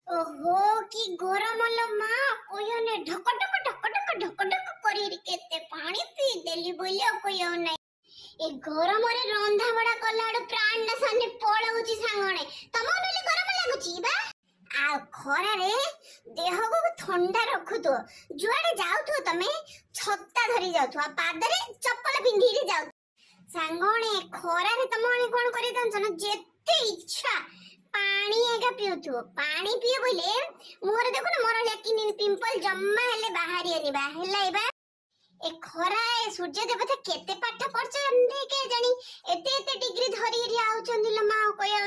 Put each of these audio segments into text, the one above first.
ओहो की गरम लो माँ कोयोने ढक ढक ढक ढक ढक ढक करी केते पानी पी देली बोलियो कोयो नै ए गरम रे रंधा बड़ा कलाड़ प्राण ना साने पळौची सांगणे तमो नले गरम लागुची बा आ खरा रे देह को ठंडा रखु तो जुआडे जाउ तो तमे छत्ता धरी जाउ तो पादरे चप्पल पिंधी रे जाउ सांगणे खरा रे तमने कोन करी दन जेते इच्छा पानी एका पिउथु पानी पिए बोले मोर देखो ना मोर लेकिन पिंपल जम्मा हेले बाहरी आनिबा हेला एबा ए खरा ए सूर्य देवता केते पाठ पढ़छन के जानी एते एते डिग्री धरी रि आउछन दिल मा कोया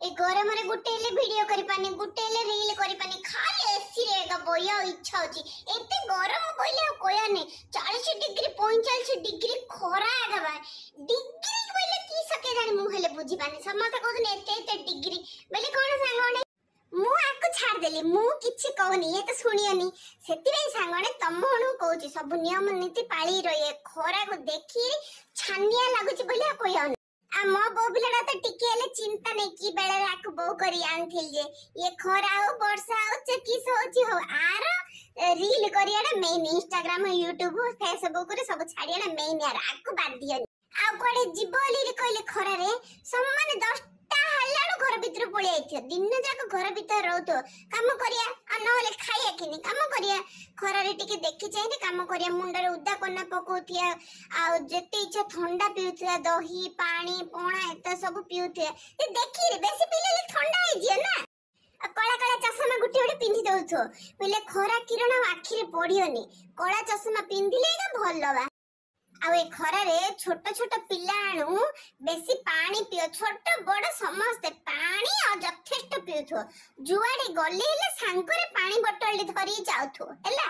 ए गरम रे गुटे ले वीडियो करि पानी गुटे ले रील करि पानी खाली एसी रे का बोया इच्छा होची एते गरम बोले कोया ने 40 डिग्री 45 डिग्री खरा आगबा डिग्री बोले की सके जानी मु हेले बुझी पानी समस्त कहन एते एते डिग्री बोले कोन सांगणे मु आको छाड़ देली मु किछि कहनी ए तो सुनियनी सेति रे सांगणे तमहनु कहूची सब नियम नीति पाली रहे खरा को देखि छानिया लागुची बोले कोया आ मो बो बिलडा तो टिके ले चिंता नहीं की बेले राख बो करी आनथिल जे ये खरा हो वर्षा हो किस होची हो आर रील करियाडा मेन इंस्टाग्राम यूट्यूब फेसबुक रे सब छाड़ियाडा मेन यार आको बाद दियन आ कोडे जीवली रे कहले खरा रे सम्मान 10टा हल्लाडो घर भीतर पळे आइथियो दिन जाक घर भीतर रहतो काम करिया आ नहले खाइया किनी काम करिया खरा रे टिके देखि चाहि रे काम करिया मुंडरे उद्दा कोना पकोथिया आ जेते इच्छा ठंडा पिउथिया दही पानी पोणा एत सब पिउथिया ए देखि रे बेसी पिले ठंडा होई जिया ना कला कला चश्मा गुटे गुटे पिंधि दउथो पहिले खरा किरण आखि रे पड़ियोनी कला चश्मा पिंधिले एगा भलो बा आ ए खरा रे छोट छोट पिला आनु बेसी पानी पियो छोट बड़ समस्त पानी आ यथेष्ट पिउथो जुआडे गले ले सांगरे पानी बोतल धरी जाउथो हैला।